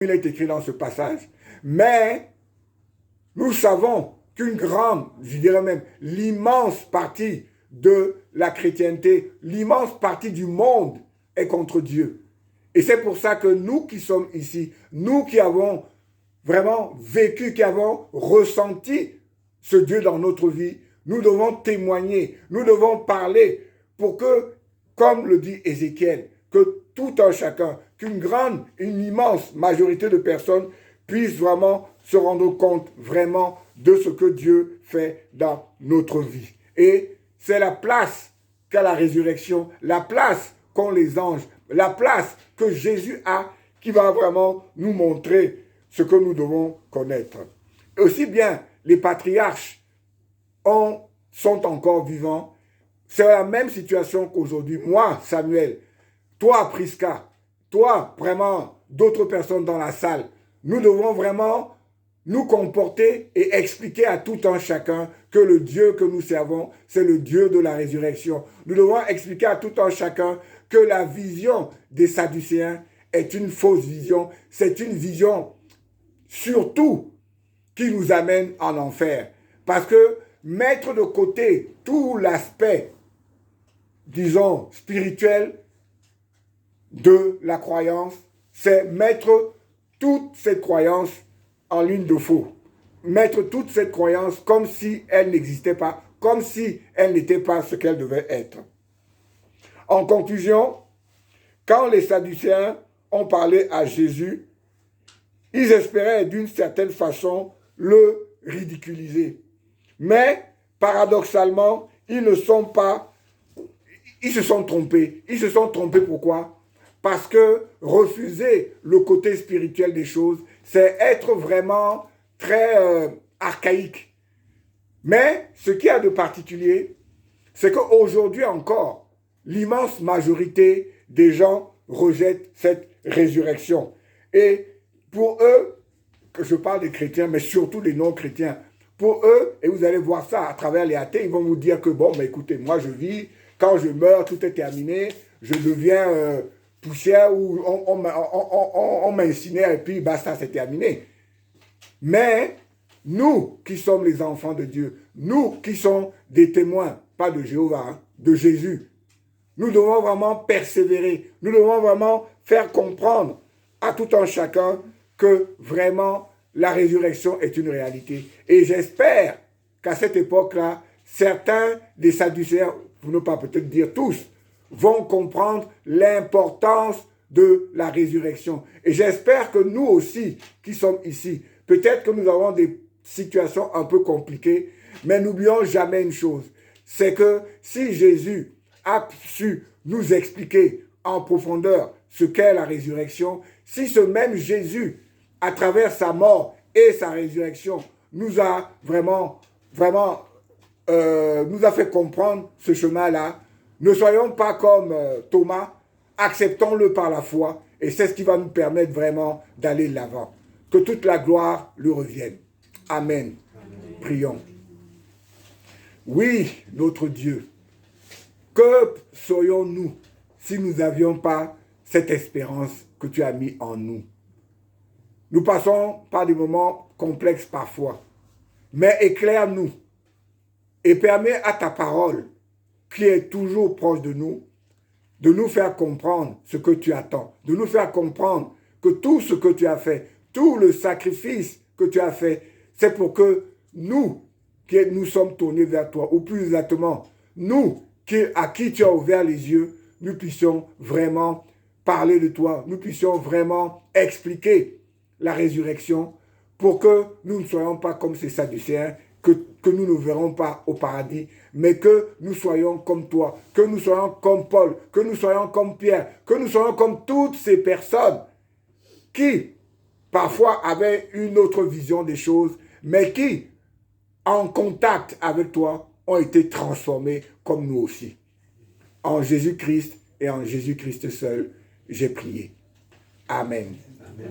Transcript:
il est écrit dans ce passage. Mais nous savons qu'une grande, je dirais même l'immense partie de la chrétienté, l'immense partie du monde est contre Dieu. Et c'est pour ça que nous qui sommes ici, nous qui avons vraiment vécu, qui avons ressenti ce Dieu dans notre vie, nous devons témoigner, nous devons parler pour que, comme le dit Ézéchiel, que tout un chacun, qu'une grande, une immense majorité de personnes puissent vraiment se rendre compte vraiment de ce que Dieu fait dans notre vie. Et c'est la place qu'a la résurrection, la place qu'ont les anges, la place que Jésus a qui va vraiment nous montrer ce que nous devons connaître. Et aussi bien, les patriarches sont encore vivants. C'est la même situation qu'aujourd'hui. Moi, Samuel, toi, Prisca, toi, vraiment, d'autres personnes dans la salle, nous devons vraiment nous comporter et expliquer à tout un chacun que le Dieu que nous servons, c'est le Dieu de la résurrection. Nous devons expliquer à tout un chacun que la vision des Sadducéens est une fausse vision. C'est une vision surtout qui nous amène en enfer. Parce que mettre de côté tout l'aspect, disons, spirituel de la croyance, c'est mettre toute cette croyance en ligne de faux. Mettre toute cette croyance comme si elle n'existait pas, comme si elle n'était pas ce qu'elle devait être. En conclusion, quand les Sadducéens ont parlé à Jésus, ils espéraient d'une certaine façon le ridiculiser. Mais, paradoxalement, ils se sont trompés. Ils se sont trompés pourquoi? Parce que refuser le côté spirituel des choses, c'est être vraiment très archaïque. Mais ce qu'il y a de particulier, c'est qu'aujourd'hui encore, l'immense majorité des gens rejettent cette résurrection. Et pour eux, que je parle des chrétiens, mais surtout des non-chrétiens, pour eux, et vous allez voir ça à travers les athées, ils vont vous dire que bon, mais écoutez, moi je vis, quand je meurs, tout est terminé, je deviens poussière ou on m'incinère et puis basta, c'est terminé. Mais nous qui sommes les enfants de Dieu, nous qui sommes des témoins, pas de Jéhovah, hein, de Jésus, nous devons vraiment persévérer, nous devons vraiment faire comprendre à tout un chacun que vraiment la résurrection est une réalité. Et j'espère qu'à cette époque-là, certains des Sadducéens, pour ne pas peut-être dire tous, vont comprendre l'importance de la résurrection. Et j'espère que nous aussi, qui sommes ici, peut-être que nous avons des situations un peu compliquées, mais n'oublions jamais une chose, c'est que si Jésus a su nous expliquer en profondeur ce qu'est la résurrection, si ce même Jésus, à travers sa mort et sa résurrection, nous a vraiment nous a fait comprendre ce chemin-là, ne soyons pas comme Thomas, acceptons-le par la foi, et c'est ce qui va nous permettre vraiment d'aller de l'avant. Que toute la gloire lui revienne. Amen. Amen. Prions. Oui, notre Dieu, que serions-nous si nous n'avions pas cette espérance que tu as mis en nous? Nous passons par des moments complexes parfois, mais éclaire-nous et permets à ta parole, qui est toujours proche de nous faire comprendre ce que tu attends, de nous faire comprendre que tout ce que tu as fait, tout le sacrifice que tu as fait, c'est pour que nous, qui nous sommes tournés vers toi, ou plus exactement, nous, à qui tu as ouvert les yeux, nous puissions vraiment parler de toi, nous puissions vraiment expliquer la résurrection pour que nous ne soyons pas comme ces Sadducéens, que nous ne verrons pas au paradis, mais que nous soyons comme toi, que nous soyons comme Paul, que nous soyons comme Pierre, que nous soyons comme toutes ces personnes qui, parfois, avaient une autre vision des choses, mais qui, en contact avec toi, ont été transformés comme nous aussi. En Jésus-Christ et en Jésus-Christ seul, j'ai prié. Amen. Amen.